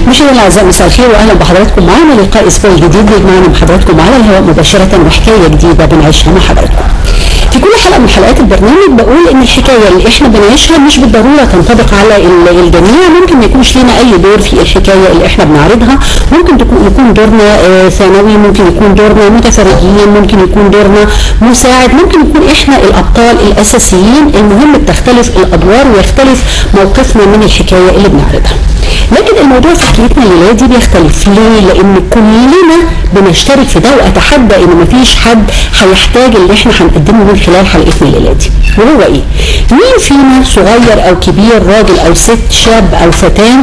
مشاهدينا الاعزاء مساء الخير واهلا بحضراتكم معنا لقاء اسبوعي جديد معنا بحضراتكم على الهواء مباشره وحكايه جديده بنعيشها مع حضراتكم. في كل حلقه من حلقات البرنامج بقول ان الحكايه اللي احنا بنعيشها مش بالضروره تنطبق على الجميع، ممكن ما يكونش لنا اي دور في الحكايه اللي احنا بنعرضها، ممكن يكون دورنا ثانوي، ممكن يكون دورنا متفرجين، ممكن يكون دورنا مساعد، ممكن يكون احنا الابطال الاساسيين. المهم بتختلف الادوار ويختلف موقفنا من الحكايه اللي بنعرضها. لكن الموضوع في حكايتنا الليله دي بيختلف. ليه؟ لان كلنا بنشترك في ده، واتحدى ان مفيش حد هيحتاج اللي احنا هنقدمه من خلال حلقتنا الليله دي. وهو ايه؟ مين فينا صغير او كبير، راجل او ست، شاب او فتاه،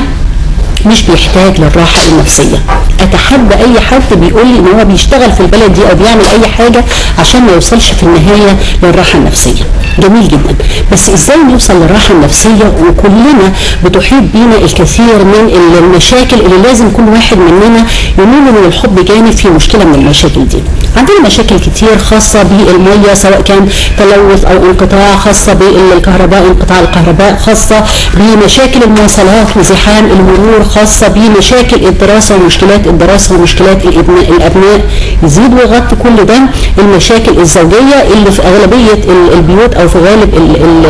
مش بيحتاج للراحه النفسيه؟ اتحدى اي حد بيقول لي ان هو بيشتغل في البلد دي او بيعمل اي حاجه عشان ما يوصلش في النهايه للراحه النفسيه. جميل جدا، بس ازاي نوصل للراحه النفسيه وكلنا بتحيط بينا الكثير من المشاكل اللي لازم كل واحد مننا يميل من الحب جانب في مشكله من المشاكل دي؟ عندنا مشاكل كتير خاصه بالميه، سواء كان تلوث او انقطاع، خاصه بالكهرباء، انقطاع الكهرباء، خاصه بمشاكل المواصلات وزحام المرور، خاصه بمشاكل الدراسه ومشكلات الدراسه ومشكلات الابناء. يزيد ويغطي كل ده المشاكل الزوجيه اللي في اغلبيه البيوت او في غالب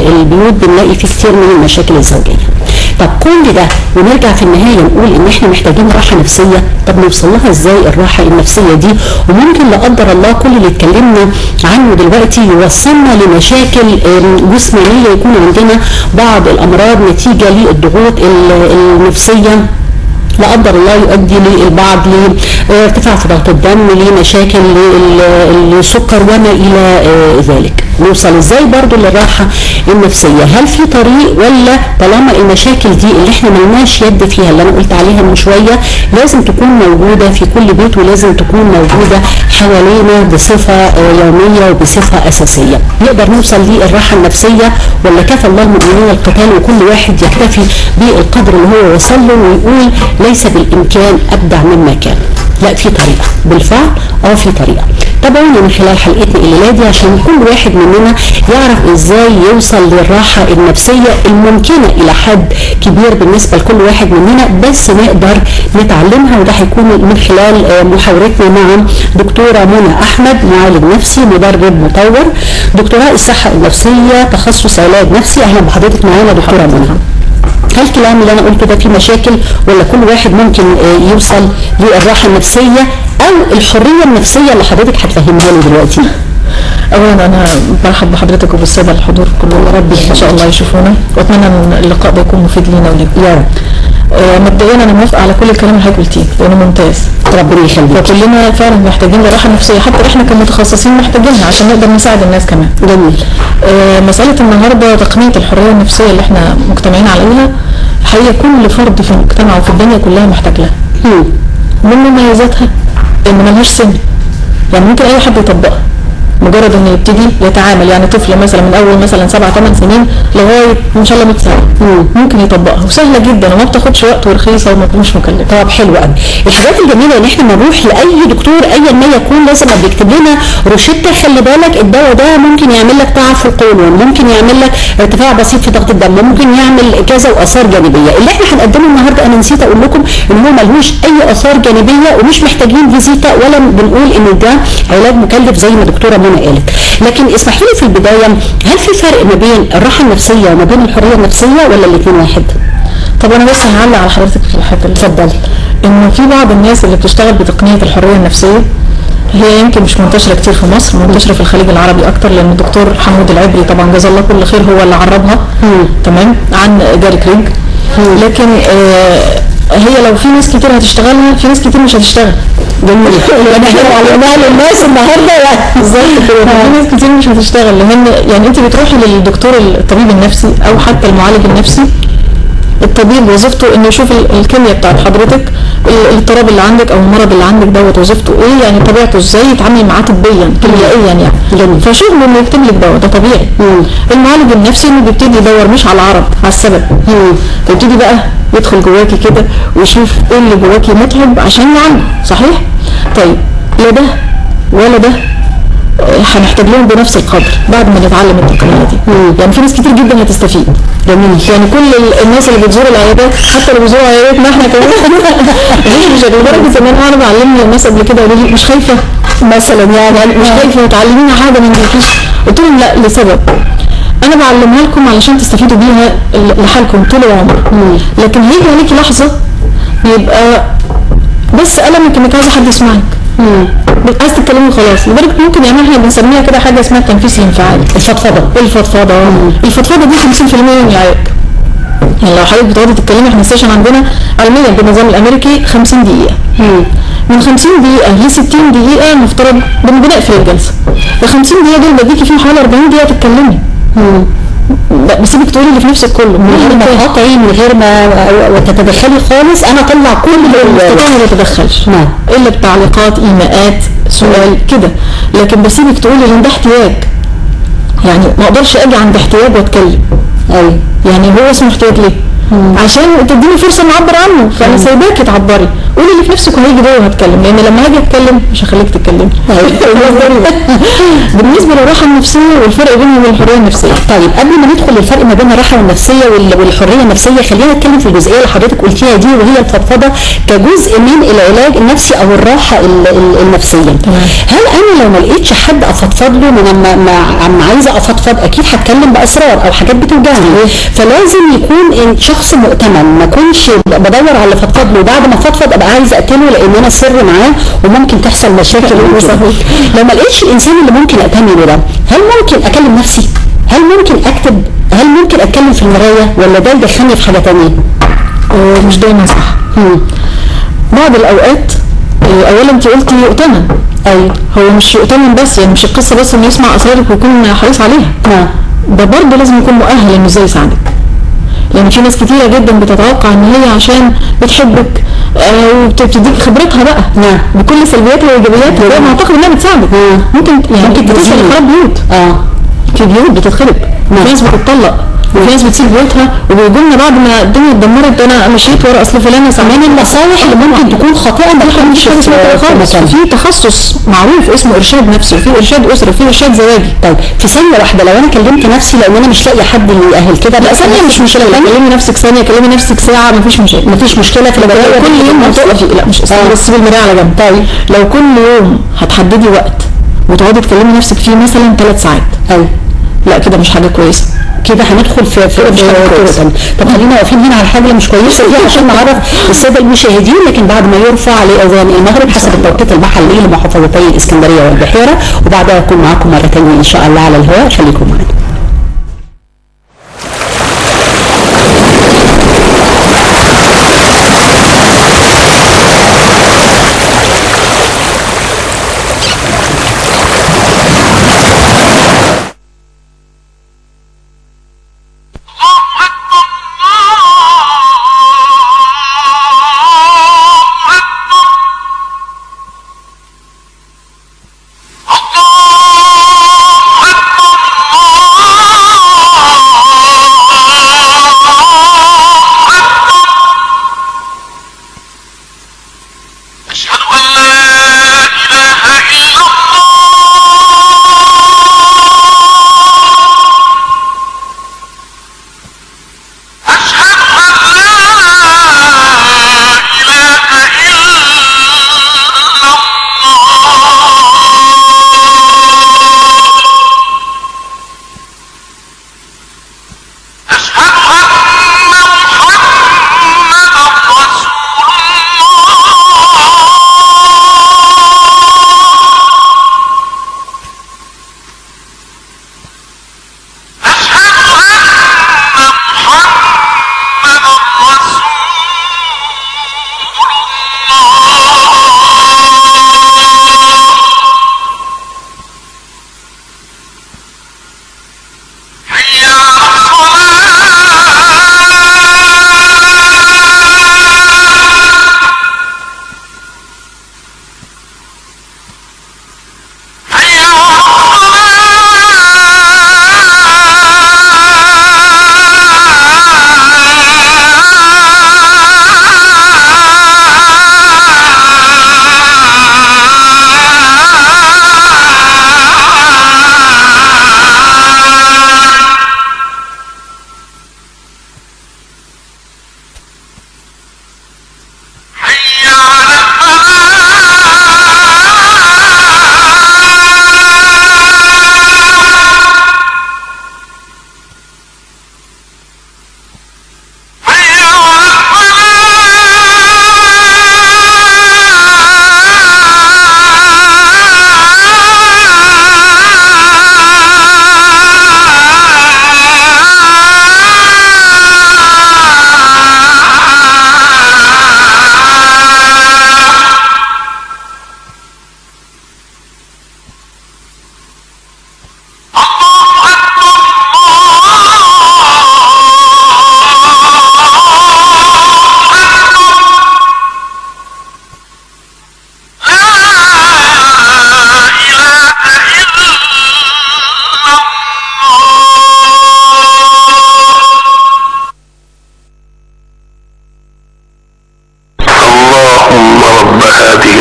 البيوت بنلاقي فيه كتير من المشاكل الزوجيه. طب كل ده ونرجع في النهايه نقول ان احنا محتاجين راحه نفسيه. طب نوصل لها ازاي الراحه النفسيه دي؟ وممكن لا قدر الله كل اللي اتكلمنا عنه دلوقتي يوصلنا لمشاكل جسمانيه، يكون عندنا بعض الامراض نتيجه للضغوط النفسيه، لا قدر الله يؤدي للبعض لارتفاع في ضغط الدم، لمشاكل السكر وما الى ذلك. نوصل ازاي برضو للراحه النفسيه؟ هل في طريق، ولا طالما المشاكل دي اللي احنا ملناش يد فيها اللي انا قلت عليها من شويه لازم تكون موجوده في كل بيت ولازم تكون موجوده حوالينا بصفه يوميه وبصفه اساسيه؟ نقدر نوصل للراحه النفسيه ولا كفى الله المؤمنين القتال وكل واحد يكتفي بالقدر اللي هو وصل له ويقول ليس بالامكان ابدع مما كان؟ لا، في طريقه بالفعل. في طريقه. تابعوني من خلال حلقتنا الليله دي عشان كل واحد مننا يعرف ازاي يوصل للراحه النفسيه الممكنه الى حد كبير بالنسبه لكل واحد مننا، بس نقدر نتعلمها. وده هيكون من خلال محاورتنا مع دكتورة منى أحمد، معالج نفسي، مدرب، مطور، دكتوراه الصحة النفسية، تخصص علاج نفسي. اهلا بحضرتك معانا دكتورة منى. هل الكلام اللي انا قلته ده فيه مشاكل، ولا كل واحد ممكن يوصل للراحه النفسيه او الحريه النفسيه اللي حضرتك هتفهمها لي دلوقتي؟ اولا انا برحب بحضرتك وبالساده الحضور كلهم، يا رب ان شاء الله يشوفونا، واتمنى ان اللقاء ده يكون مفيد لينا وليكم يا رب. مبدئيا انا موافقه على كل الكلام اللي حضرتك قلتيه لانه ممتاز، ربنا يخليك. وكلنا فعلا محتاجين لراحه نفسيه، حتى احنا كمتخصصين محتاجينها عشان نقدر نساعد الناس كمان. جميل. مساله النهارده تقنيه الحريه النفسيه اللي احنا مجتمعين عليها، حقيقه كل فرد في المجتمع وفي الدنيا كلها محتاج لها. من مميزاتها ان ملهاش سن، يعني ممكن اي حد يطبقها مجرد انه يبتدي يتعامل. يعني طفل مثلا من اول مثلا 7-8 سنين لغايه ان شاء الله 100 سنه ممكن يطبقها، وسهله جدا وما بتاخدش وقت ورخيصه ومش مكلفه. طب حلو قوي. الحاجات الجميله ان احنا نروح لاي دكتور ايا ما يكون لازم بيكتب لنا روشته، خلي بالك الدواء ده ممكن يعمل لك تعب في القولون، ممكن يعمل لك ارتفاع بسيط في ضغط الدم، ممكن يعمل كذا واثار جانبيه. اللي احنا هنقدمه النهارده انا نسيت اقول لكم ان هو ملهوش اي اثار جانبيه ومش محتاجين فيزيتا ولا بنقول ان ده علاج مكلف زي ما دكتوره منى قالت. لكن اسمحي لي في البدايه، هل في فرق ما بين الراحه النفسيه وما بين الحريه النفسيه ولا الاثنين واحد؟ طب انا بس هعلق على حضرتك في الحته اللي اتفضلي. انه في بعض الناس اللي بتشتغل بتقنيه الحريه النفسيه، هي يمكن مش منتشره كتير في مصر، منتشره في الخليج العربي اكتر، لان الدكتور حمود العبري طبعا جزاه الله كل خير هو اللي عربها تمام عن جاري كريج. لكن هي لو في ناس كتير هتشتغلها، في ناس كتير مش هتشتغل. جميل. احنا علمناها للناس النهارده يعني بالظبط كده. في ناس كتير مش هتشتغل، لان يعني انت بتروحي للدكتور الطبيب النفسي او حتى المعالج النفسي، الطبيب وظيفته انه يشوف الكيمياء بتاعت حضرتك، الاضطراب اللي عندك او المرض اللي عندك دوت وظيفته ايه، يعني طبيعته ازاي، يتعامل معاه طبيا كيميائيا يعني. فشغله انه يكتب لك دواء، ده طبيعي. المعالج النفسي انه بيبتدي يدور مش على العرض، على السبب. فيبتدي بقى يدخل جواكي كده ويشوف ايه اللي جواكي متعب عشان يعالجه، صحيح؟ طيب لا ده ولا ده هنحتاج لهم بنفس القدر بعد ما نتعلم التقنيه دي. يعني في ناس كتير جدا هتستفيد. جميل. يعني كل الناس اللي بتزور العيادات، حتى اللي بيزوروا عياداتنا احنا كمان بشكل لدرجه ان انا بعلم الناس قبل كده قالوا لي مش خايفه مثلا، يعني مش خايفه تعلمينا حاجه ما نجيش. قلت لهم لا، لسبب انا بعلمها لكم علشان تستفيدوا بيها لحالكم طول العمر. لكن هيجي عليكي لحظه يبقى بس ألمك انك عايزه حد يسمعك، عايز تتكلمي خلاص، لدرجه ممكن يعني احنا بنسميها كده حاجه اسمها تنفيذ انفعالي. الفضفضه دي 50% من العلاج. يعني لو حضرتك بتقعدي تتكلمي، احنا السيشن عندنا علميا بالنظام الامريكي 50 دقيقه. من 50 دقيقه ل 60 دقيقه المفترض بنقفل الجلسه. ال 50 دقيقه دول بديكي فيهم حوالي 40 دقيقه تتكلمي. لا بسيبك تقولي اللي في نفسك كله من غير ما تقاطعي، من غير ما تتدخلي خالص. انا اطلع كل المستطاع ما بتدخلش الا بتعليقات، ايماءات، سؤال كده. لكن بسيبك تقولي لان ده احتياج. يعني ما اقدرش اجي عند احتياج واتكلم. ايوه. يعني هو اسمه احتياج ليه؟ عشان تديني فرصه نعبر عنه، فانا سايباكي تعبري، قولي اللي في نفسك وهيجي جوه هتكلم، لان لما هاجي اتكلم مش هخليك تتكلمي. بالنسبه للراحه النفسيه والفرق بينهم وبين الحريه النفسيه. طيب قبل ما ندخل الفرق ما بين الراحه النفسيه والحريه النفسيه، خلينا نتكلم في الجزئيه اللي حضرتك قلتيها دي، وهي الفضفضه كجزء من العلاج النفسي او الراحه النفسيه. هل انا لو ما لقيتش حد افضفض له، ما عايزه افضفض، اكيد هتكلم باسرار او حاجات بتوجعني، فلازم يكون شخص مؤتمن، ما اكونش بدور على اللي فضفض له بعد ما فضفض ابقى عايزه اقتله لان انا سر معاه وممكن تحصل مشاكل. لو ما لقيتش الانسان اللي ممكن اتمنه ده، هل ممكن اكلم نفسي؟ هل ممكن اكتب؟ هل ممكن اتكلم في المرايه؟ ولا ده يدخلني في حاجه ثانيه؟ مش دايما صح. بعض الاوقات اولا انت قلتي يؤتمن. ايوه. هو مش يؤتمن بس، يعني مش القصه بس انه يسمع اسرارك ويكون حريص عليها. ده برضه لازم يكون مؤهل انه ازاي يساعدك. يعني في ناس كتيرة جدا بتتوقع ان هي عشان بتحبك وبتديك خبرتها بقى بكل سلبياتها وايجابياتها، فهي معتقد انها بتساعدك. ممكن توصل لخراب بيوت. في بيوت بتتخرب، في ناس بتطلق، وفي ناس بتسيب بيوتها وبيقولنا بعد ما الدنيا اتدمرت انا مشيت ورا اصل فلانه سامعني. النصايح اللي ممكن تكون خاطئه ما تكونش خالص. في تخصص معروف اسمه ارشاد نفسي، وفي ارشاد اسري، وفي ارشاد زواجي. طيب في ثانيه واحده، لو انا كلمت نفسي لان انا مش لاقيه حد يأهل كده، لا ثانيه مش مشكله، كلمي نفسك ثانيه، كلمي نفسك ساعه، مفيش مشكله. في البدايه كل يوم هتقفي، لا مش بس بالمرايه على جنب. طيب لو كل يوم هتحددي وقت وتقعدي تكلمي نفسك فيه مثلا 3 ساعات، لا كده مش حاجه كويسه، كده هندخل في طب خلينا واقفين هنا على حاجه مش كويسه دي عشان نعرف الساده المشاهدين. لكن بعد ما يرفع لاذان المغرب حسب التوقيت المحلي لمحافظتي الاسكندريه والبحيره، وبعدها اكون معاكم مره ثانيه ان شاء الله على الهواء. خليكم معنا. الله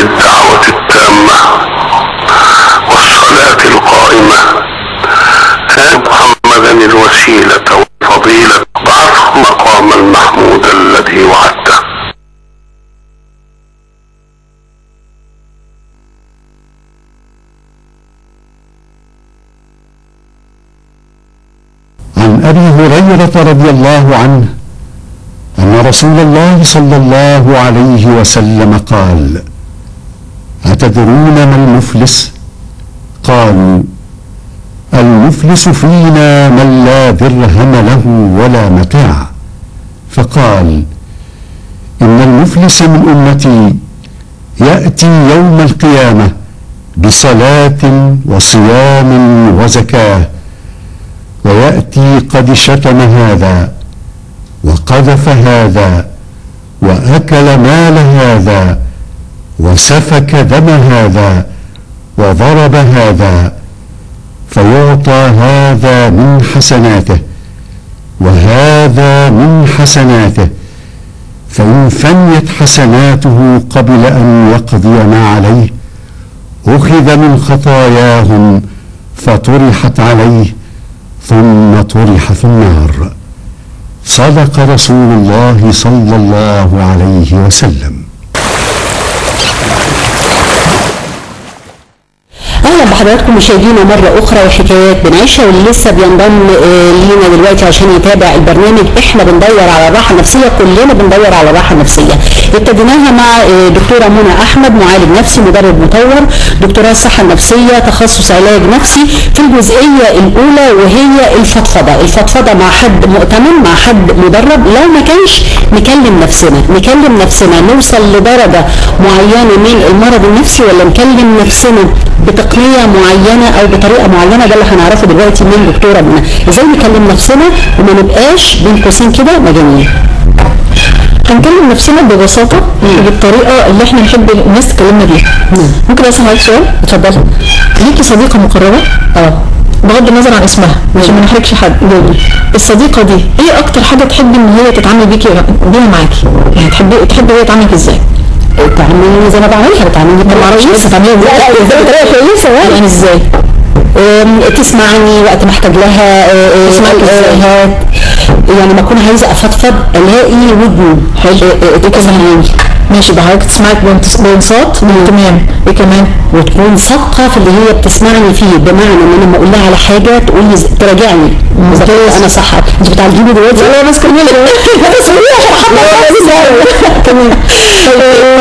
الدعوة التامة والصلاة القائمة آت محمدا الوسيلة والفضيلة وابعثه مقاما محمودا الذي وعدته. عن أبي هريرة رضي الله عنه أن رسول الله صلى الله عليه وسلم قال: أتدرون ما المفلس؟ قالوا: المفلس فينا من لا درهم له ولا متاع. فقال: إن المفلس من أمتي يأتي يوم القيامة بصلاة وصيام وزكاة، ويأتي قد شتم هذا وقذف هذا وأكل مال هذا وسفك دم هذا وضرب هذا، فيعطى هذا من حسناته وهذا من حسناته، فإن فنيت حسناته قبل أن يقضي ما عليه أخذ من خطاياهم فطرحت عليه ثم طرح في النار. صدق رسول الله صلى الله عليه وسلم. اهلا بحضراتكم مشاهدينا مره اخرى وحكايات بنعيشها، واللي لسه بينضم لينا دلوقتي عشان يتابع البرنامج. احنا بندور على الراحه النفسيه، كلنا بندور على الراحه النفسيه. ابتديناها مع دكتوره احمد، معالج نفسي مدرب مطور، دكتوراه الصحه النفسيه، تخصص علاج نفسي، في الجزئيه الاولى وهي الفضفضه مع حد مؤتمن، مع حد مدرب. لو ما كانش نكلم نفسنا نوصل لدرجه معينه من المرض النفسي، ولا نكلم نفسنا بتقنية معينة او بطريقة معينة. ده اللي هنعرفه دلوقتي من دكتورة منى، ازاي نكلم نفسنا وما نبقاش بين قوسين كده مجانين. هنكلم نفسنا ببساطة بالطريقة اللي احنا نحب الناس تكلمنا بيها. ممكن اسأل حضرتك سؤال؟ اتفضلي. ليكي صديقة مقربة؟ بغض النظر عن اسمها عشان ما نحرجش حد. الصديقة دي ايه اكتر حاجة تحبي ان هي تتعامل بيها معاكي؟ يعني تحبي هي تعملك ازاي؟ تعملي زي ما بعملها، بتعملي بطريقه كويسه، تعملي بطريقه كويسه. يعني ازاي؟ تسمعني وقت ما احتاج لها، تسمعك ازاي؟ يعني ما اكون عايزه افضفض الاقي ودني. حلو. ماشي، بحضرتك تسمعك بانصات تمام. ايه كمان؟ وتكون صادقه في اللي هي بتسمعني فيه، بمعنى ان انا لما اقول لها على حاجه تقول لي تراجعني اذا كنت انا صح. انت بتعالجيني دلوقتي؟ لا بس كملي. لا بس قولي عشان احط كمان.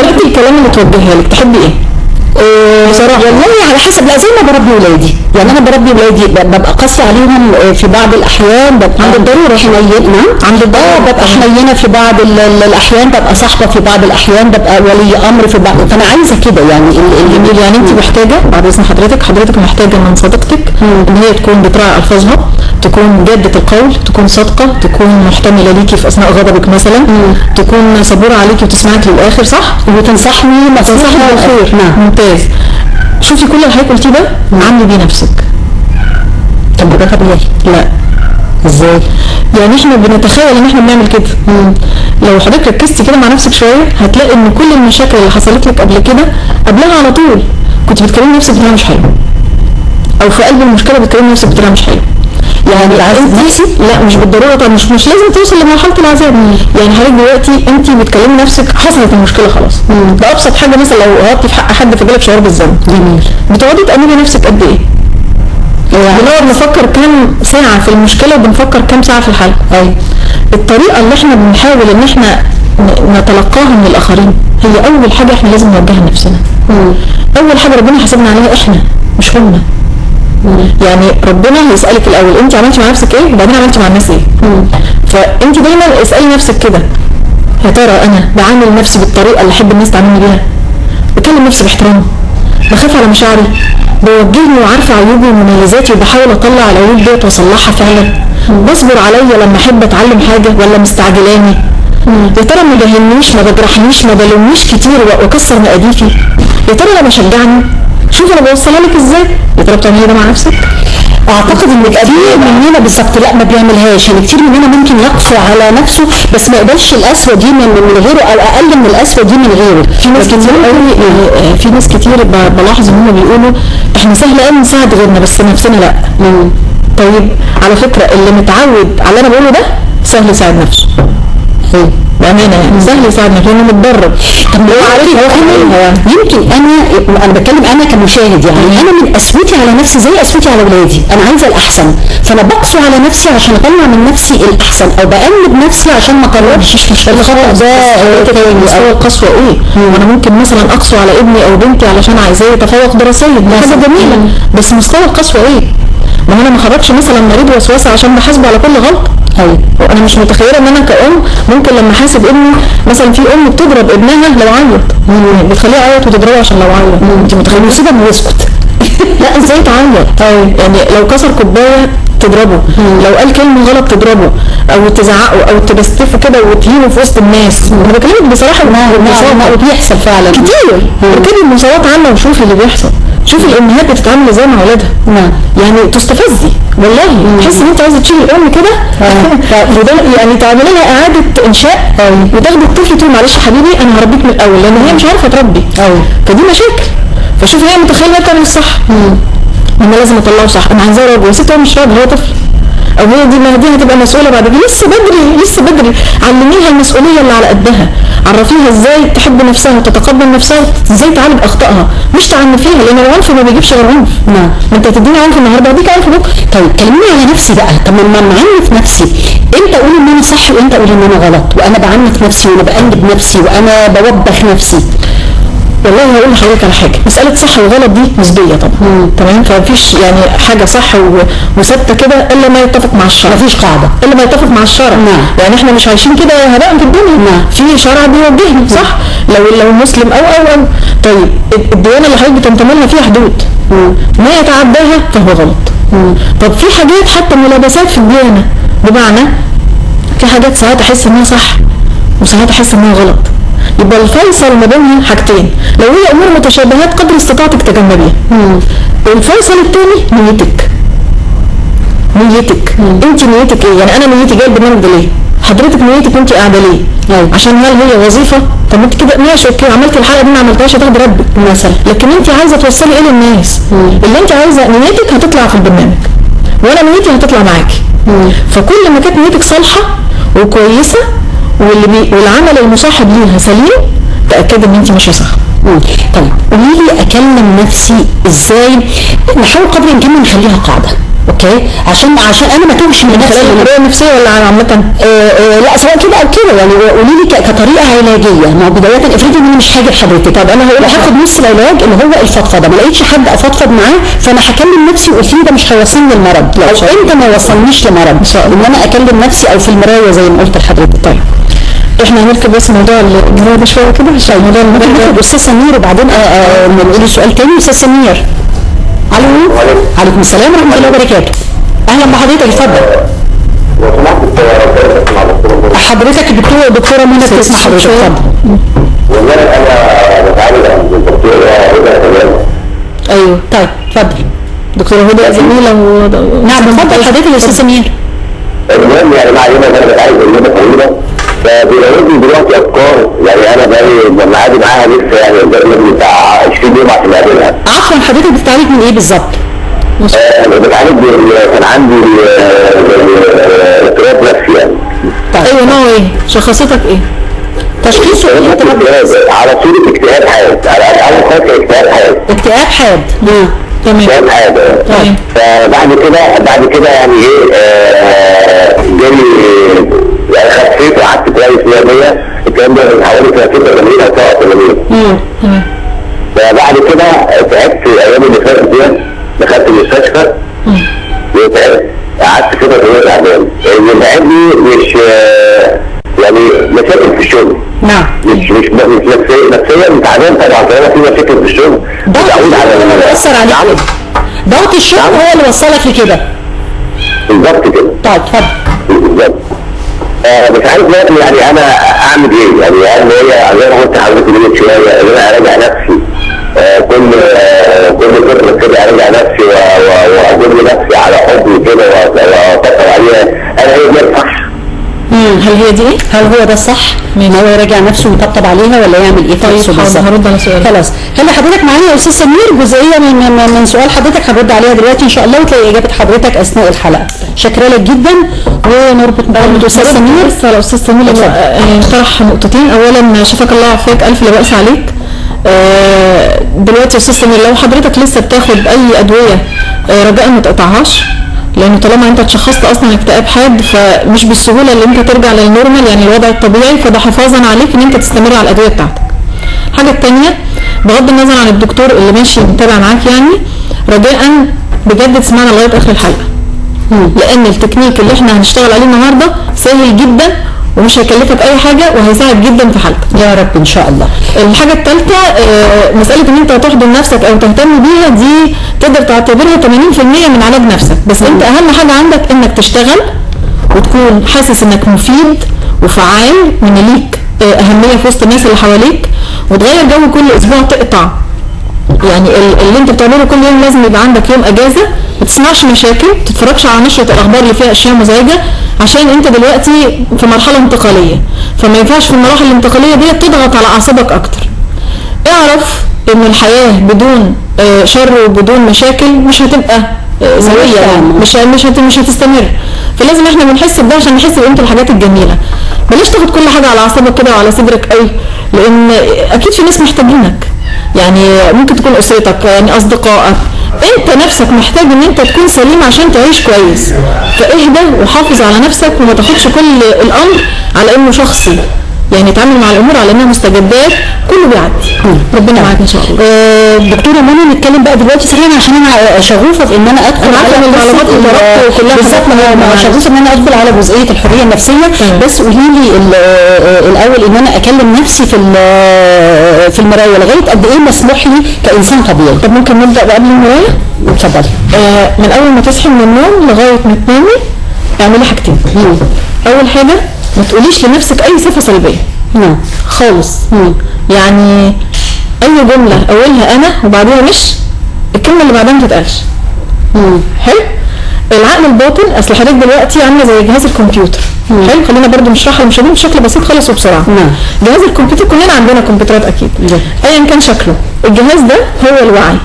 طريقه الكلام اللي توجهها لك تحبي ايه؟ بصراحه والله على حسب. لا زي ما بربي ولادي، يعني انا بربي ولادي ببقى قاسيه عليهم في بعض الاحيان، ببقى عند الضروره حنينه، عند الضروره ببقى حنينه في بعض الاحيان، ببقى صاحبه في بعض الاحيان، ببقى ولي امر في بعض. فانا عايزه كده يعني. يعني انت محتاجه بعد اذن حضرتك محتاجه من صديقتك ان هي تكون بتراعي الفاظها، تكون جاده القول، تكون صادقه، تكون محتمله ليكي في اثناء غضبك مثلا، تكون صبوره عليكي وتسمعك للاخر، صح؟ وتنصحني بالخير. ممتاز. شوفي كل اللي حضرتك قلتيه ده عاملي بيه نفسك. طب ده طبيعي؟ لا. ازاي؟ يعني احنا بنتخيل ان احنا بنعمل كده. لو حضرتك ركزتي كده مع نفسك شويه هتلاقي ان كل المشاكل اللي حصلت لك قبل كده قبلها على طول كنت بتكلمي نفسك بطريقه مش حلوه، او في قلب المشكله بتكلمي نفسك بطريقه مش حلوه. يعني العذاب نفسي؟ لا مش بالضروره طبعا، مش لازم توصل لمرحله العذاب. يعني حضرتك دلوقتي انت بتكلمي نفسك، حصلت المشكله خلاص. بابسط حاجه مثلا لو غلطتي في حق حد فجالك شعور بالذنب، بتقعدي تأنبي نفسك قد ايه؟ بنقعد نفكر كام ساعه في المشكله وبنفكر كام ساعه في الحل. الطريقه اللي احنا بنحاول ان احنا نتلقاها من الاخرين هي اول حاجه احنا لازم نوجهها لنفسنا. اول حاجه ربنا حاسبنا عليها احنا مش هم. يعني ربنا هيسألك الأول أنت عملتي مع نفسك إيه وبعدين عملتي مع الناس إيه. فأنت دايما اسألي نفسك كده، يا ترى أنا بعامل نفسي بالطريقة اللي أحب الناس تعاملني بيها؟ بكلم نفسي باحترام؟ بخاف على مشاعري؟ بوجهني وعارفة عيوبي ومميزاتي وبحاول أطلع العيوب ديت وأصلحها فعلا؟ بصبر عليا لما أحب أتعلم حاجة ولا مستعجلاني؟ يا ترى ما بهنيش، ما بجرحنيش، ما بلومنيش كتير وأكسر مقاديفي؟ يا ترى أنا بشجعني؟ شوف انا بوصلها لك ازاي. يا ترى بتعملي ده مع نفسك؟ اعتقد ان كتير مننا بالظبط لا ما بيعملهاش، يعني كتير مننا ممكن يقسو على نفسه بس ما يقبلش القسوه دي من غيره او اقل من القسوه دي من غيره. في ناس كتير قوي، في ناس كتير بلاحظ ان هم بيقولوا احنا سهل قوي نساعد غيرنا بس نفسنا لا. طيب على فكره اللي متعود على اللي انا بقوله ده سهل يساعد نفسه. بأمانة يعني سهل يساعدنا لأنه متدرب. طب هو عارف يمكن أنا بتكلم أنا كمشاهد، يعني أنا من قسوتي على نفسي زي قسوتي على أولادي، أنا عايزة الأحسن فأنا بقسو على نفسي عشان أطلع من نفسي الأحسن أو بأنب نفسي عشان ما أقربش الخطأ ده. مستوى القسوة إيه؟ وأنا ممكن مثلا أقسو على ابني أو بنتي علشان عايزاه يتفوق دراسيا، حاجة جميلة، بس مستوى القسوة إيه؟ ما انا ما خرجش مثلا مريض وسوسه عشان بحاسبه على كل غلط. انا مش متخيله ان انا كأم ممكن لما احاسب ابني مثلا في ام بتضرب ابنها لو عيط، بتخليه يعيط وتضربه عشان لو عيط. انت متخيله سيبه ويسكت؟ لا ازاي تعيط؟ يعني لو كسر كوبايه تضربه، لو قال كلمه غلط تضربه او تزعقه او تبستفه كده وتهينه في وسط الناس. انا بكلمك بصراحه وبيحصل فعلا كتير. اركبي المساواة عامه وشوفي اللي بيحصل، شوفي الامهات بتتعامل ازاي مع اولادها. يعني تستفزي والله، تحسي ان انت عايزه تشيلي الام كده يعني تعملي لها اعاده انشاء وتاخدي الطفل تقول معلش يا حبيبي انا هربيك من الاول، لان هي مش عارفه تربي. فدي مشاكل. فشوفي هي متخيله بتعمل الصح، انا لازم اطلعه صح، انا عايزاه راجل، يا ستي هو مش راجل، هو طفل. او هي دي هتبقى مسؤوله بعد كده، لسه بدري علميها المسؤوليه اللي على قدها، عرفيها ازاي تحب نفسها وتتقبل نفسها، ازاي تعالج اخطائها، مش تعنفيها، لان العنف ما بيجيبش غير عنف. ما انت تديني عنف النهارده اديك عنف بكره. طيب كلميني على نفسي بقى. طب لما معنف نفسي امتى اقول ان انا صح وامتى اقول ان انا غلط، وانا بعنف نفسي وانا بأنب نفسي وانا بوبخ نفسي؟ والله هقول لحضرتك على حاجه، مساله صح وغلط دي نسبيه طبعا. تمام، فمفيش يعني حاجه صح وثابته كده الا ما يتفق مع الشرع، مفيش قاعده الا ما يتفق مع الشرع. يعني احنا مش عايشين كده هباء في الدنيا، في شرع بيوجهنا صح. لو مسلم او طيب الديانه اللي حضرتك بتنتمي لها فيها حدود، ما يتعداها فهو غلط. طب في حاجات حتى ملابسات في الديانه، بمعنى في حاجات ساعات احس انها صح وساعات احس انها غلط. يبقى الفيصل ما بينها حاجتين، لو هي امور متشابهات قدر استطاعتك تجنبيها. الفيصل الثاني نيتك. انت نيتك ايه؟ يعني انا نيتي جايه البرنامج ده ليه؟ حضرتك نيتك وانت قاعده ليه؟ عشان هل هي وظيفه؟ طب انت كده ماشي اوكي، عملت الحلقه دي ما عملتهاش هتاخدي راتبك مثلا، لكن انت عايزه توصلي ايه للناس؟ اللي انت عايزه نيتك هتطلع في البرنامج وانا نيتي هتطلع معاكي. فكل ما كانت نيتك صالحه وكويسه والعمل المصاحب ليها سليم، تأكد ان انت ماشيه صح. طيب قولي لي اكلم نفسي ازاي؟ نحاول قدر الامكان نخليها قاعده، اوكي؟ عشان انا ما توهش من نفسي. الحريه النفسيه ولا عامه؟ لا سواء كده او كده، يعني قولي لي كطريقه علاجيه. ما هو بدايه افرضي ان انا مش هاجي لحضرتك، طب انا هاخد نص العلاج اللي هو الفضفضه، ما لقيتش حد افضفض معاه فانا هكلم نفسي وقلت لي ده مش هيوصلني لمرض، او انت ما يوصلنيش لمرض، ان انا اكلم نفسي او في المرايه زي ما قلت لحضرتك. طيب احنا هنركب بس موضوع الجرايه ده شويه كده عشان موضوع المدرب. استاذ سمير وبعدين نقول سؤال تاني. استاذ سمير. الو. عليكم السلام ورحمه الله وبركاته. اهلا بحضرتك، اتفضل. حضرتك الدكتوره منى بتسمع حضرتك، اتفضل. والله انا بتعالج عند الدكتوره هدى. ايوه طيب اتفضل. دكتوره هدى زميله نعم اتفضل حضرتك يا استاذ سمير. المهم يعني مع يوم انا بتعالج مده طويله، فبيراودني دلوقتي افكار، يعني انا بقالي لما قاعد معاها لسه يعني قدامي بتاع 20 يوم عشان اقابلها. عفوا حضرتك بتعالج من ايه بالظبط؟ بتعالج كان عندي اضطراب نفسي يعني. ايوه نوع ايه؟ شخصيتك ايه؟ تشخيصه ايه؟ على صورة اكتئاب حاد، على خاصة اكتئاب حاد. اكتئاب حاد. تمام. اكتئاب حاد. فبعد كده يعني ايه جالي يعني خفيت وقعدت كويس 100%. الكلام ده من حوالي 86 او 87. فبعد كده تعبت الايام اللي فاتت دي، دخلت المستشفى وتعبت، قعدت كده طويل تعبان. اللي تعبني مش يعني مشاكل في الشغل. نعم. مش نفسيا تعبان طبعا، طالما في مشاكل في الشغل بتعود على اللي بيأثر عليك. ضغط الشغل هو اللي وصلك لكده. بالظبط كده. طيب اتفضل. بالظبط. مش عارف دلوقتي يعني انا اعمل ايه؟ يعني هل هي زي ما قلت لحضرتك من شويه ان انا اراجع نفسي كل فتره كده اراجع نفسي واجر نفسي على حبي كده واطبطب عليها، هل هي دي الصح؟ هل هي دي؟ هل هو ده الصح؟ ان هو يراجع نفسه ويطبطب عليها ولا يعمل ايه؟ طيب هرد على سؤالك. خلاص خلي حضرتك معايا يا استاذ سمير، جزئيه من سؤال حضرتك هنرد عليها دلوقتي ان شاء الله، وتلاقي اجابه حضرتك اثناء الحلقه. شكرا لك جدا، ونربط بقى بالاستاذ سمير. بس على استاذ سمير طرح نقطتين. اولا شفاك الله وعافاك، الف لا باس عليك. دلوقتي يا استاذ سمير لو حضرتك لسه بتاخد اي ادويه رجاء ما تقطعهاش، لانه طالما انت اتشخصت اصلا اكتئاب حاد فمش بالسهوله اللي انت ترجع للنورمال يعني الوضع الطبيعي، فده حفاظا عليك ان انت تستمر على الادويه بتاعتك. الحاجه الثانيه بغض النظر عن الدكتور اللي ماشي متابع معاك، يعني رجاء بجد تسمعنا لغايه اخر الحلقه، لان التكنيك اللي احنا هنشتغل عليه النهارده سهل جدا ومش هيكلفك اي حاجه وهيساعد جدا في حالتك يا رب ان شاء الله. الحاجه الثالثه مساله ان انت تحضن نفسك او تهتم بيها دي تقدر تعتبرها 80% من علاج نفسك، بس انت اهم حاجه عندك انك تشتغل وتكون حاسس انك مفيد وفعال وان ليك اهميه في وسط الناس اللي حواليك، وتغير جو كل اسبوع، تقطع يعني اللي انت بتعمله كل يوم. لازم يبقى عندك يوم اجازه ما تسمعش مشاكل، ما تتفرجش على نشره الاخبار اللي فيها اشياء مزعجه، عشان انت دلوقتي في مرحله انتقاليه، فما ينفعش في المراحل الانتقاليه دي تضغط على اعصابك اكتر. اعرف ان الحياه بدون شر وبدون مشاكل مش هتبقى سويه، يعني مش هتستمر. فلازم احنا بنحس بده عشان نحس بقيمه الحاجات الجميله. بلاش تاخد كل حاجه على اعصابك كده وعلى صدرك قوي، لان اكيد في ناس محتاجينك، يعني ممكن تكون اسرتك، يعني اصدقائك، انت نفسك محتاج ان انت تكون سليم عشان تعيش كويس. فاهدى وحافظ على نفسك وما تاخدش كل الامر على انه شخصي، يعني اتعامل مع الامور على انها مستجدات، كله بيعدي. ربنا معاك ان شاء الله. دكتوره منى، نتكلم بقى دلوقتي سريعا عشان انا شغوفه في ان انا ادخل على المعلومات كلها بالظبط. انا شغوفه ان انا ادخل على جزئيه الحريه النفسيه، بس قولي لي الاول ان انا اكلم نفسي في المرايه لغايه قد ايه مسموح لي كانسان طبيعي؟ طب ممكن نبدا بقى بالمرايه؟ اتفضلي. من اول ما تصحي من النوم لغايه ما تنامي اعملي حاجتين. اول حاجه ما تقوليش لنفسك اي صفه سلبيه خالص. يعني اي جمله اولها انا وبعدين مش، الكلمه اللي بعدها ما تتقالش. حلو. العقل الباطن، اصل حضرتك دلوقتي عامله زي جهاز الكمبيوتر. حلو. خلينا برضو نشرحها للمشاهدين بشكل بسيط خالص وبسرعه. جهاز الكمبيوتر كلنا عندنا كمبيوترات اكيد ايا كان شكله. الجهاز ده هو الوعي،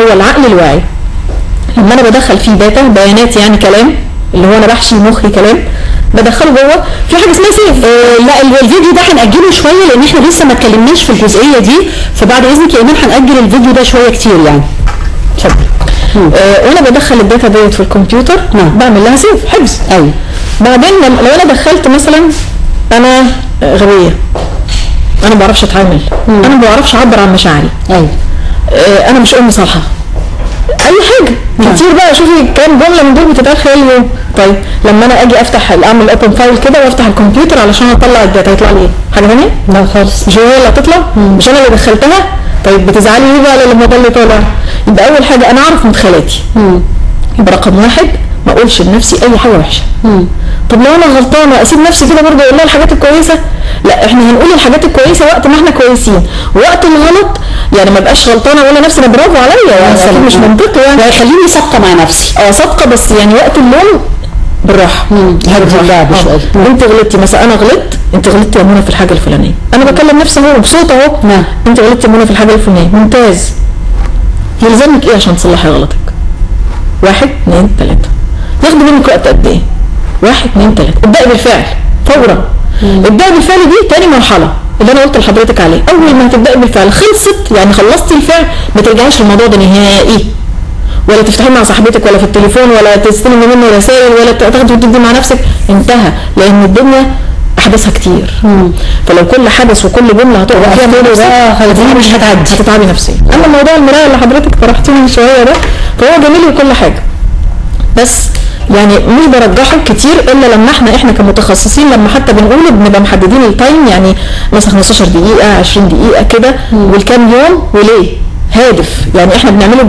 هو العقل الواعي. لما انا بدخل فيه داتا، بيانات، يعني كلام، اللي هو انا بحشي مخي كلام، بدخله جوه في حاجه اسمها سيف. لا الفيديو ده هنأجله شويه لان احنا لسه ما اتكلمناش في الجزئيه دي، فبعد اذنك يا ايمان هنأجل الفيديو ده شويه كتير يعني. اتفضل. وانا بدخل الداتا ديت في الكمبيوتر بعمل لها سيف، حفظ. ايوه. بعدين لو انا دخلت مثلا انا غبيه، انا ما بعرفش اتعامل، انا ما بعرفش اعبر عن مشاعري، ايوه، انا مش ام صالحه، اي حاجه كتير بقى. شوفي كام جمله من دول بتتقال خلال اليوم. طيب لما انا اجي افتح اعمل اوبن فايل كده وافتح الكمبيوتر علشان اطلع الداتا، هيطلع لي ايه؟ حاجه ثانيه؟ لا خالص. مش هي اللي هتطلع؟ مش انا اللي دخلتها؟ طيب بتزعلي ليه بقى لما ده اللي طالع؟ يبقى اول حاجه انا اعرف مدخلاتي. يبقى رقم واحد ما اقولش لنفسي اي حاجه وحشه. طب لو انا غلطانه اسيب نفسي كده برضه اقول لها الحاجات الكويسه؟ لا، احنا هنقول الحاجات الكويسه وقت ما احنا كويسين، وقت الغلط يعني ما بقاش غلطانه اقول لنفسي انا برافو عليا، يعني مش منطقي يعني خليني صادقه مع نفسي. صادقه، بس يعني وقت اللوم بالراحه. هرجع لها بشويه. انت غلطتي مثلا، انا غلطت، انت غلطتي يا منى في الحاجه الفلانيه، انا بكلم نفسي اهو بصوت اهو، انت غلطتي يا منى في الحاجه الفلانيه، ممتاز. يلزمك ايه عشان تصلحي غلطك؟ 1 2 3. ياخد منك وقت قد ايه؟ 1 2 3. ابدأي بالفعل فورا. ابدأي بالفعل دي تاني مرحله اللي انا قلت لحضرتك عليه. اول ما هتبدأي بالفعل خلصت، يعني خلصتي الفعل، ما ترجعيش للموضوع ده نهائي، ولا تفتحي مع صاحبتك ولا في التليفون ولا تستلمي منه رسائل ولا تاخدي وتدي مع نفسك. انتهى، لان الدنيا احداثها كتير. فلو كل حدث وكل جمله هتقع فيها الدنيا مش هتعدي، هتتعبي نفسيا. اما موضوع المرايه اللي حضرتك طرحتيه من شويه ده فهو جميل وكل حاجه، بس يعني مش برجحه كتير الا لما احنا كمتخصصين لما حتى بنقوله بنبقى محددين التايم، يعني مثلا 15 دقيقه 20 دقيقه كده، والكام يوم وليه. هادف، يعني احنا بنعمله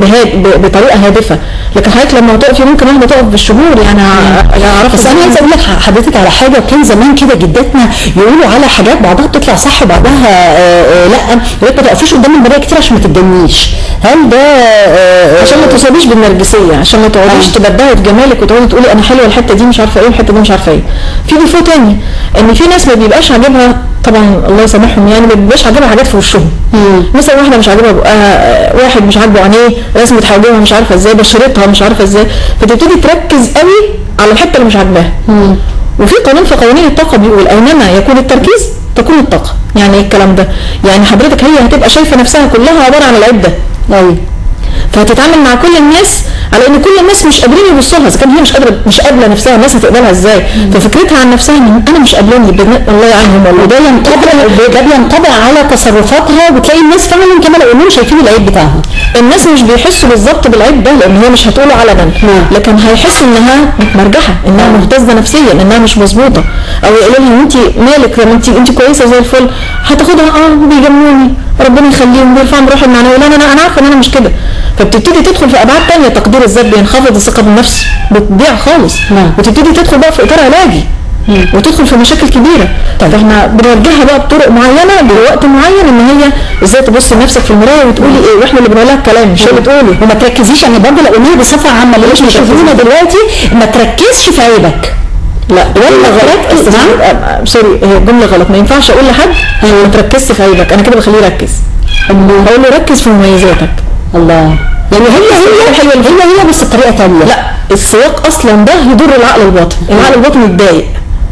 بطريقه هادفه. لكن حضرتك لما تقفي ممكن واحده تقف بالشهور يعني اعرف. بس انا عايزه اقول لك حضرتك على حاجه، وكان زمان كده جداتنا يقولوا على حاجات بعضها بتطلع صح وبعضها لا، يقول ما تقفيش قدام المرايه كتير عشان ما تتجنيش. هل ده عشان ما تصابيش بالنرجسيه، عشان ما تقعديش تبدعي في جمالك وتقعدي تقولي انا حلوه الحته دي مش عارفه ايه والحته دي مش عارفه ايه. في ديفو تاني ان في ناس ما بيبقاش عاجبها، طبعا الله يسامحهم يعني، ما بيبقاش عاجبها حاجات في وشهم. مثلا واحده مش عاجبها بقها، واحد مش عاجبه عينيه، رسمه حواجبها مش عارفه ازاي، بشرتها مش عارفه ازاي، فتبتدي تركز قوي على الحته اللي مش عاجباها. وفي قانون في قوانين الطاقه بيقول اينما يكون التركيز تكون الطاقه. يعني ايه الكلام ده؟ يعني حضرتك هي هتبقى شايفه نفسها كلها عباره عن العيب ده. ايوه. فهتتعامل مع كل الناس على ان كل الناس مش قادرين يبصوا لها، اذا كان هي مش قابله نفسها، الناس هتقبلها ازاي؟ ففكرتها عن نفسها ان انا مش قابلاني، الله يعينهم والله. ده بينطبع على تصرفاتها، وتلاقي الناس فعلا كمان لو شايفين العيب بتاعها. الناس مش بيحسوا بالظبط بالعيب ده لان هي مش هتقوله علنا، لكن هيحسوا انها متمرجحه، انها مهتزه نفسيا، انها مش مظبوطه، او يقولوا لها انت مالك لما انت كويسه زي الفل، هتاخدها بيجاملوني ربنا يخليهم بيرفعوا من روحي المعنويه، لا انا عارفه ان انا مش كده. فبتبتدي تدخل في ابعاد ثانيه، تقدير الذات بينخفض، الثقه بالنفس بتضيع خالص، وتبتدي تدخل بقى في اطار علاجي وتدخل في مشاكل كبيره. فاحنا بنوجهها بقى بطرق معينه لوقت معين، ان هي ازاي تبصي لنفسك في المرايه وتقولي ايه، واحنا اللي بنقول لها الكلام مش اللي تقولي. وما تركزيش، يعني برضه لو قلنا بصفه عامه اللي مش بيشوفونا دلوقتي، ما تركزش في عيبك. لا ولا غلط، نعم سوري هي الجمله غلط، ما ينفعش اقول لحد ما تركزش في عيبك، انا كده بخليه يركز. هقول له ركز في مميزاتك. الله، يعني هي بس بطريقه ثانيه. لا السياق اصلا ده يضر العقل الباطن، العقل الباطن يتضايق،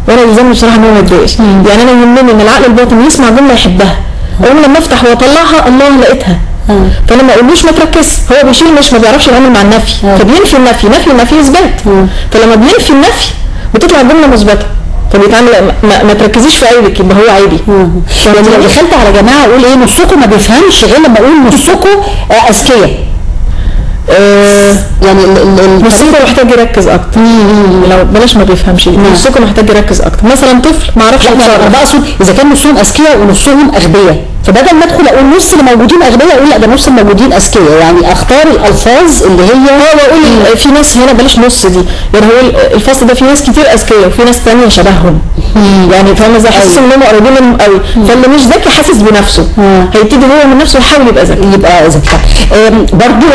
وانا يلزمني بصراحه ان هو ما يتضايقش. يعني انا يهمني ان العقل الباطن يسمع جمله يحبها، اول لما افتح واطلعها الله لقيتها، فانا ما اقولوش ما تركز، هو بيشيل مش ما بيعرفش يتعامل مع النفي، فبينفي النفي، نفي اثبات، فلما بينفي النفي بتطلع جمله مثبته، فبيتعامل ما تركزيش في عيبك يبقى هو عيبي. يعني لو دخلت على جماعه اقول ايه نصكم ما بيفهمش غير لما اقول نصكم اذكياء، يعني نصكم محتاج يركز اكتر. لو بلاش ما بيفهمش، نصكم محتاج يركز اكتر. مثلا طفل ما اعرفش انا بقصد اذا كان نصهم اذكياء ونصهم اغبياء، فبدل ما ادخل اقول نص اللي موجودين اغبياء اقول لا ده نص الموجودين اذكياء، يعني اختار الالفاظ اللي هي واقول في ناس هنا بلاش نص دي، يعني هو الفصل ده في ناس كتير اذكياء وفي ناس ثانيه شبههم، يعني فاهم ازاي؟ حاسس ان هم قريبين منهم قوي، فاللي مش ذكي حاسس بنفسه، هيبتدي هو من نفسه يحاول يبقى ذكي. برضو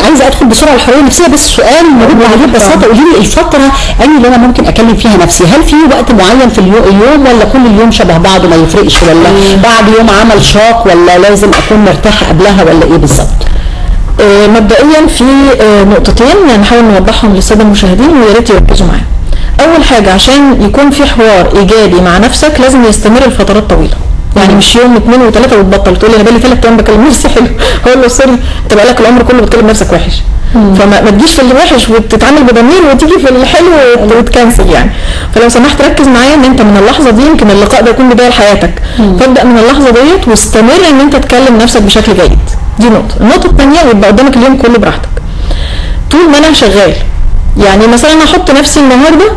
عايزه ادخل بسرعه الحريه النفسيه، بس سؤال مرد عليه ببساطه، قولي لي الفتره اللي انا ممكن اكلم فيها نفسي، هل في وقت معين في اليوم ولا كل اليوم شبه بعض ما يفرقش، ولا بعد يوم عمل شاق ولا لازم اكون مرتاحه قبلها ولا ايه بالظبط؟ مبدئيا في نقطتين نحاول نوضحهم للساده المشاهدين ويا ريت يركزوا معايا. اول حاجه عشان يكون في حوار ايجابي مع نفسك لازم يستمر لفترات طويله، يعني مش يوم واثنين وثلاثه وتبطل تقول لي انا بقالي 3 ايام بكلم نفسي حلو، هقول له سوري انت بقالك العمر كله بتكلم نفسك وحش، فما تجيش في اللي وحش وتتعامل بضمير وتيجي في الحلو وتكنسل يعني. فلو سمحت ركز معايا ان انت من اللحظه دي يمكن اللقاء ده يكون بدايه لحياتك، فابدا من اللحظه ديت واستمر ان انت تكلم نفسك بشكل جيد. دي نقطه. النقطه الثانيه يبقى قدامك اليوم كله براحتك طول ما انا شغال، يعني مثلا انا احط نفسي النهارده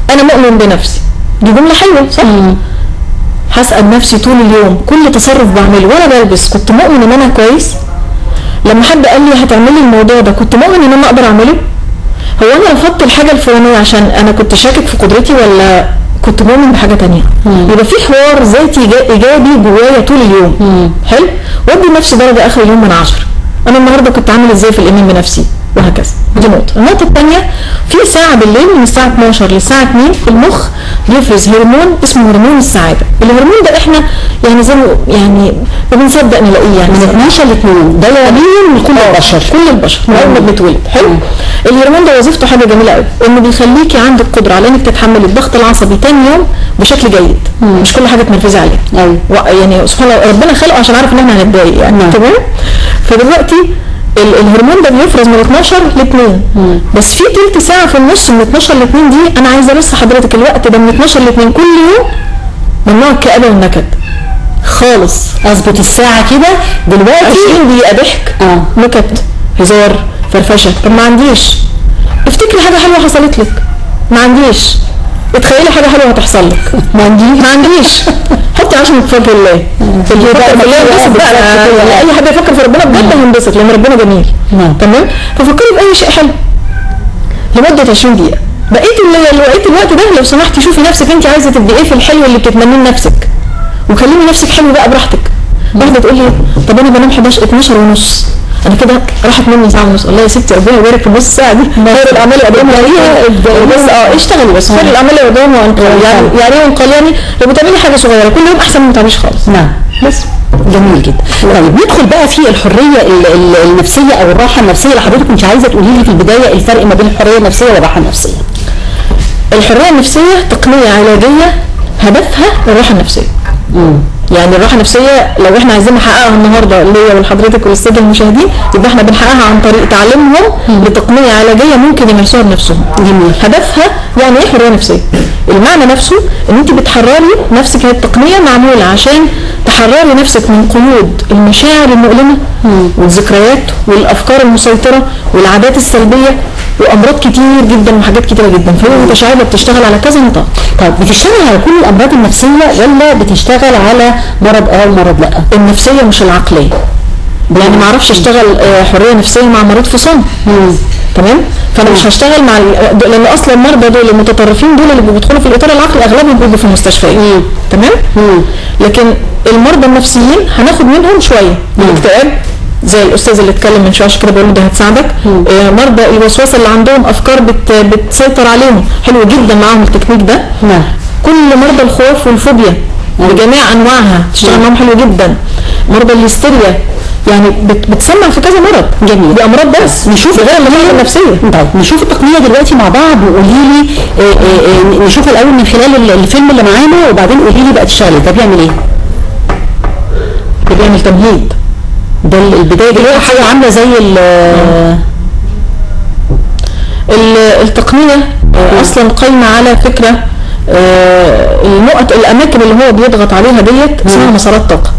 انا مؤمن بنفسي، دي جمله حلوه صح؟ هسأل نفسي طول اليوم كل تصرف بعمله وانا بلبس كنت مؤمن ان انا كويس؟ لما حد قال لي هتعملي الموضوع ده كنت مؤمن ان انا اقدر اعمله؟ هو انا رفضت الحاجه الفلانيه عشان انا كنت شاكك في قدرتي ولا كنت مؤمن بحاجه ثانيه؟ يبقى في حوار ذاتي ايجابي جوايا طول اليوم. حلو؟ وادي لنفسي درجه اخر اليوم من 10، انا النهارده كنت عامل ازاي في الايمان بنفسي وهكذا. دي نقطه. النقطه الثانيه في ساعه بالليل من الساعه 12 للساعه 2 المخ بيفرز هرمون اسمه هرمون السعاده. الهرمون ده احنا يعني زي يعني ما بنصدق نلاقيه، يعني من 12 ل 2 ده يوميا لكل البشر، كل البشر من اول ما بنتولد. حلو؟ الهرمون ده وظيفته حاجه جميله قوي، انه بيخليكي عندك قدره على انك تتحملي الضغط العصبي ثاني يوم بشكل جيد، مش كل حاجه تنرفزي عليها. يعني سبحان الله ربنا خلقه عشان عارف ان احنا هنتضايق يعني. تمام؟ فدلوقتي الهرمون ده بيفرز من 12 ل 2 بس في تلت ساعه في النص من 12 ل 2 دي انا عايزه بس حضرتك الوقت ده من 12 ل 2 كل يوم ممنوع الكآبه والنكد خالص. اظبط الساعه كده دلوقتي 20 دقيقه ضحك نكد هزار فرفشه. طب ما عنديش، افتكري حاجه حلوه حصلت لك، ما عنديش، اتخيلي حاجه حلوه هتحصل لك. ما عنديش حطي عشان تفكر الله في الله ينبسط بقى. اي حد يفكر في ربنا بجد هينبسط لان ربنا جميل. تمام. ففكري باي شيء حلو لمده 20 دقيقه. بقيت الوقت ده لو سمحتي شوفي نفسك انت عايزه تبقي ايه في الحلو اللي بتتمنيه لنفسك، وكلمي نفسك حلو بقى براحتك. واحده تقول لي طب انا بنام 12 ونص، انا كده راحت مني ساعه ونص. الله يا ستي ربنا يبارك في النص ساعه دي. خير الاعمال قدامها بس اشتغلي بس. خير الاعمال قدامها يعني ايه انقل؟ يعني لو بتعملي حاجه صغيره كل يوم احسن من ما تعمليش خالص. نعم بس جميل جدا. طيب ندخل بقى في الحريه النفسيه او الراحه النفسيه اللي حضرتك كنت عايزه تقولي لي في البدايه الفرق ما بين الحريه النفسيه والراحه النفسيه. الحريه النفسيه تقنيه علاجيه هدفها الراحه النفسيه. يعني الراحه النفسيه لو احنا عايزين نحققها النهارده ليا ولحضرتك وللساده المشاهدين يبقى احنا بنحققها عن طريق تعليمهم لتقنيه علاجيه ممكن يمارسوها بنفسهم. هدفها يعني ايه حريه نفسيه؟ المعنى نفسه ان انت بتحرري نفسك. هي التقنيه معموله عشان تحرري نفسك من قيود المشاعر المؤلمه والذكريات والافكار المسيطره والعادات السلبيه وامراض كتير جدا وحاجات كتيره جدا. فهي متشعبه بتشتغل على كذا نطاق. طيب بتشتغل على كل الامراض النفسيه ولا بتشتغل على مرض ومرض لا؟ النفسيه مش العقليه. يعني ما اعرفش اشتغل حريه نفسيه مع مريض فصام. تمام. فانا مش هشتغل مع لان اصلا المرضى دول المتطرفين دول اللي بيدخلوا في الاطار العقلي اغلبهم بيبقوا في المستشفيات. تمام. لكن المرضى النفسيين هناخد منهم شويه الاكتئاب زي الاستاذ اللي اتكلم من شويه كده بقول له ده هتساعدك. مرضى الوسواس اللي عندهم افكار بتسيطر عليهم حلو جدا معاهم التكنيك ده. كل مرضى الخوف والفوبيا بجميع انواعها تشتغل معاهم حلو جدا. مرضى الهستيريا يعني بتسمع في كذا مرض. جميل. دي امراض بس نشوف غير الامراض النفسيه. طيب نشوف التقنيه دلوقتي مع بعض وقولي لي نشوفها الاول من خلال الفيلم اللي معانا وبعدين قولي لي بقى تشتغلي ده بيعمل ايه؟ ده بيعمل تمهيد. ده البدايه دلوقتي حاجه عامله زي التقنيه اصلا قايمه على فكره النقط الاماكن اللي هو بيضغط عليها ديت اسمها مسارات طاقه.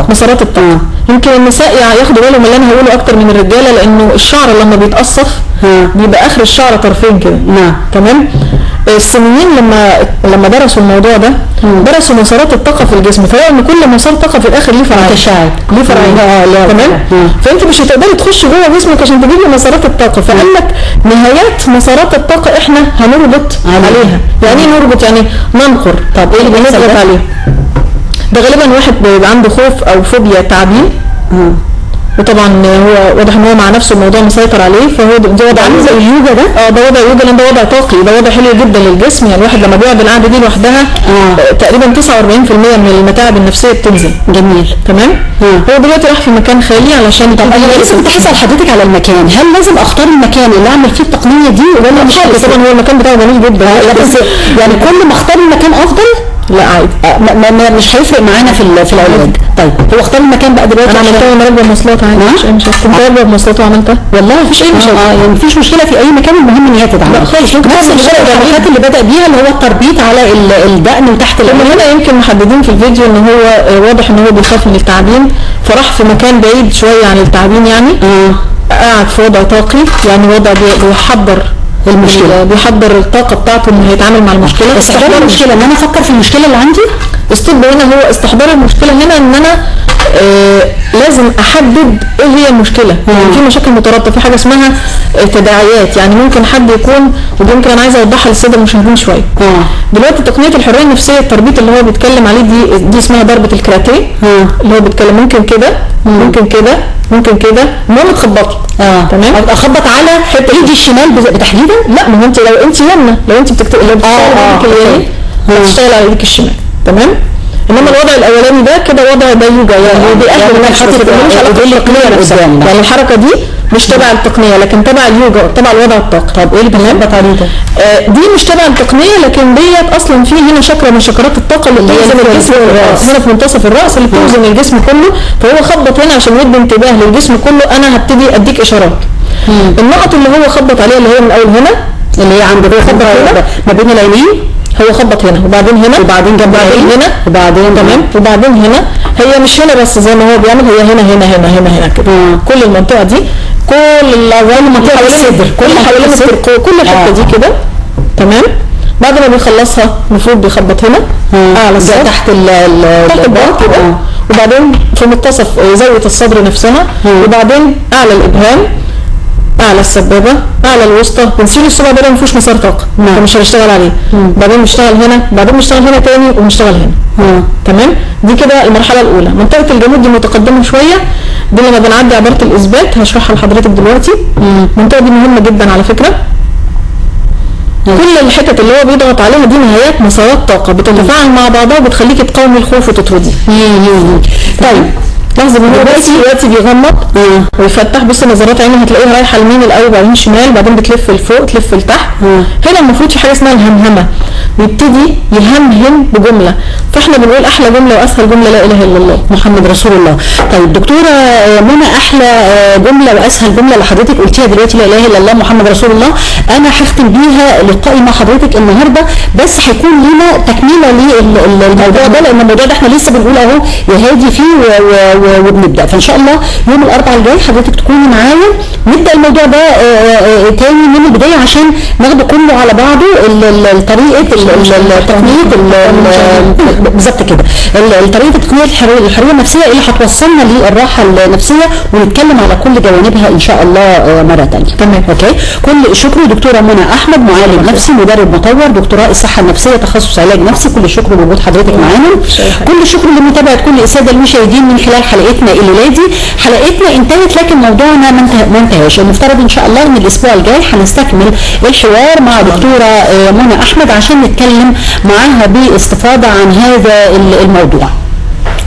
مسارات الطاقه. يمكن النساء ياخدوا بالهم من اللي انا هقوله اكتر من الرجاله لانه الشعر لما بيتقصف بيبقى اخر الشعر طرفين كده. تمام. الصينيين لما درسوا الموضوع ده درسوا مسارات الطاقه في الجسم فلقوا ان كل مسار طاقه في الاخر ليه فرعين. ليه فرعين. تمام. فانت مش هتقدري تخشي جوه جسمك عشان تجيبي مسارات الطاقه. فقال لك نهايات مسارات الطاقه احنا هنربط عليها. يعني ايه نربط؟ يعني ننقر. طب ايه اللي بنضغط عليه؟ ده غالبا واحد بيبقى عنده خوف او فوبيا تعبين. وطبعا هو واضح ان هو مع نفسه الموضوع مسيطر عليه فهو ده وضع زي اليوجا ده. ده وضع يوجا لان ده وضع طاقي. ده وضع حلو جدا للجسم. يعني الواحد لما بيقعد القعده دي لوحدها تقريبا 49% من المتاعب النفسيه بتنزل. جميل. تمام. هو دلوقتي راح في مكان خالي علشان طب انا لسه كنت هسال حضرتك على المكان. هل لازم اختار المكان اللي اعمل فيه التقنيه دي ولا مش خالص؟ طبعا هو المكان بتاعه جميل جدا. بس يعني كل ما اختار المكان افضل؟ لا عادي. مش هيفرق معانا في العلاج. طيب هو اختار المكان بقى دلوقتي. انا عملتها مراكبه مواصلات عادي. مش كنت راكبه مواصلات وعملتها والله مفيش اي مشكله. يعني مفيش مشكله في اي مكان المهم ان هي تتعمل. لا خالص. نفس الحركات اللي بدا بيها اللي هو التربيط على الدقن وتحت العين. هنا يمكن محددين في الفيديو ان هو واضح ان هو بيخاف من التعابين فراح في مكان بعيد شويه عن التعابين. يعني قاعد في وضع طاقي. يعني وضع بيحضر المشكله. بيحضر الطاقه بتاعته انه هيتعامل مع المشكله. استحضار المشكله ان انا افكر في المشكله اللي عندي. الطب هنا هو استحضار المشكله. هنا ان انا لازم احدد ايه هي المشكله. يعني في مشاكل مترابطه. في حاجه اسمها تداعيات. يعني ممكن حد يكون ودي يمكن انا عايزه اوضحها للساده المشاهدين شويه. دلوقتي تقنيه الحريه النفسيه التربيط اللي هو بيتكلم عليه دي اسمها ضربه الكراتيه. اللي هو بيتكلم ممكن كده ممكن كده ممكن كده المهم تخبطي. تمام. اخبط على حته ايدي الشمال بتحديدا. لا ما هو انت لو انت يمنى لو انت بتكتب لو بتشتغل على ايدك الشمال. تمام. انما الوضع الاولاني ده كده وضع ده يوجا. يعني دي اخر التقنيه نفسها. يعني الحركه دي مش تبع التقنيه لكن تبع اليوجا تبع الوضع الطاقي. طب ايه اللي بنخبط عليه ده؟ دي مش تبع التقنيه لكن ديت اصلا في هنا شكرا من شكرات الطاقه اللي بتوزن الجسم هنا في منتصف الراس اللي بتوزن الجسم كله. فهو خبط هنا عشان يدي انتباه للجسم كله. انا هبتدي اديك اشارات. النقط اللي هو خبط عليها اللي هي من اول هنا اللي هي عند خبط هنا ما بين العينين. هو خبط هنا وبعدين هنا وبعدين جنب هنا وبعدين تمام وبعدين هنا. هي مش هنا بس زي ما هو بيعمل. هي هنا كده. كل المنطقه دي كل المنطقه حوالين الصدر كل حوالين الصدر كل الحته دي كده. تمام. بعد ما بيخلصها المفروض بيخبط هنا اعلى الصدر تحت البطن كده، وبعدين في منتصف زاويه الصدر نفسها، وبعدين اعلى الابهام، اعلى السبابه، اعلى الوسطى. بنشيل الصبع ده ما فيهوش مسار طاقه فمش هنشتغل عليه. بعدين بنشتغل هنا، بعدين بنشتغل هنا تاني، وبنشتغل هنا. تمام. دي كده المرحله الاولى. منطقه الجمود دي متقدمه شويه، دي لما بنعدي عباره الاثبات هشرحها لحضرتك دلوقتي. المنطقه دي مهمه جدا على فكره. كل الحتت اللي هو بيضغط عليها دي نهايات مسارات طاقه بتتفاعل مع بعضها وبتخليكي تقاومي الخوف وتطردي. طيب لحظه، ان هو دلوقتي بيغمض ويفتح. بص نظرات عيني هتلاقيها رايحه يمين الاول، بعدين شمال، بعدين بتلف لفوق، تلف لتحت. هنا المفروض في حاجه اسمها الهمهمه، بيبتدي يهمهم بجمله. فاحنا بنقول احلى جمله واسهل جمله لا اله الا الله محمد رسول الله. طيب دكتوره منى، احلى جمله واسهل جمله اللي حضرتك قلتيها دلوقتي لا اله الا الله محمد رسول الله. انا هختم بيها لقائي مع حضرتك النهارده، بس هيكون لنا تكمله للموضوع ده، لان الموضوع ده احنا لسه بنقول اهو يا هادي فيه وبنبدا. فان شاء الله يوم الاربعاء الجاي حضرتك تكوني معايا، نبدا الموضوع ده تاني من البدايه عشان ناخده كله على بعضه. طريقه التقنيه بالظبط كده، طريقه التقنيه الحريه النفسيه اللي هتوصلنا للراحه النفسيه، ونتكلم على كل جوانبها ان شاء الله مره ثانيه. تمام. اوكي. كل الشكر دكتوره منى احمد، معالج نفسي، مدرب مطور، دكتوراه الصحه النفسيه، تخصص علاج نفسي. كل الشكر لوجود حضرتك معانا. كل الشكر لمتابعه كل الساده المشاهدين من خلال حلقتنا الليله دي. حلقتنا انتهت لكن موضوعنا ما انتهاش. المفترض ان شاء الله ان الاسبوع الجاي هنستكمل الحوار مع دكتوره منى احمد عشان نتكلم معاها باستفاضه عن هذا الموضوع.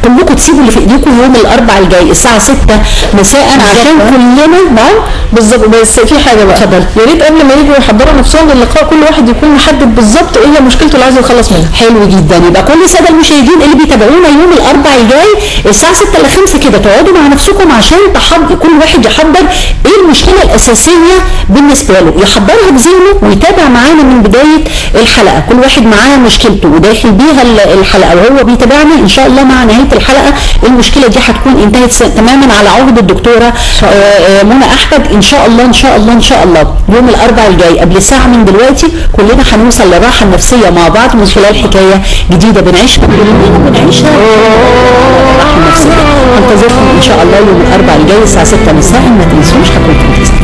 كلكم تسيبوا اللي في ايديكم يوم الاربعاء الجاي الساعه 6 مساء عشان كلنا بالظبط. بس في حاجه بقى، اتفضل. يا ريت قبل ما يجوا يحضروا نفسهم للقاء كل واحد يكون محدد بالظبط ايه هي مشكلته اللي عايز يخلص منها. حلو جدا. يبقى كل الساده المشاهدين اللي بيتابعونا يوم الاربعاء الجاي الساعه 6 ل 5 كده تقعدوا مع نفسكم عشان كل واحد يحضر ايه المشكله الاساسيه بالنسبه له، يحضرها بذهنه ويتابع معانا من بدايه الحلقه. كل واحد معاه مشكلته وداخل بيها الحلقه وهو بيتابعنا. ان شاء الله مع نهايه الحلقه المشكله دي هتكون انتهت تماما على عهد الدكتوره منى احمد. ان شاء الله ان شاء الله ان شاء الله يوم الاربعاء الجاي قبل ساعه من دلوقتي كلنا هنوصل للراحه النفسيه مع بعض من خلال حكايه جديده بنعيشها. كلنا بنعيشها الراحه النفسيه. انتظركم ان شاء الله يوم الاربعاء الجاي الساعه 6 مساء. ما تنسوش هكون في انتظار.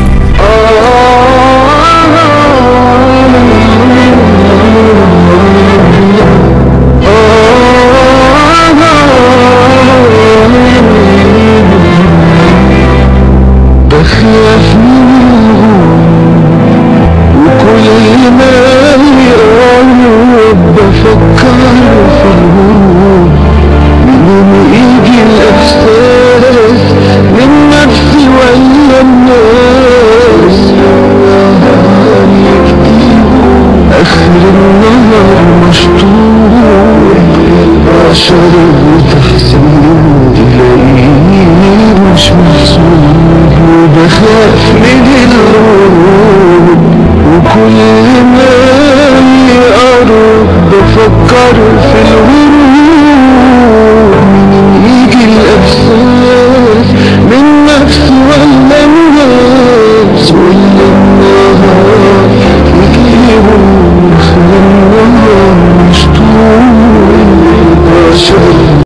بخاف منهم وكل ما يقرب بفكر في الهروب منهم. يجي الإحساس من نفسي ولا الناس آخر النهار مشطوب بشر وتحسين تلاقيني مش محسوب. وبخاف من الغروب وكل ما يقرب بفكر في الغروب. يجي الإحساس من نفسي ولا الناس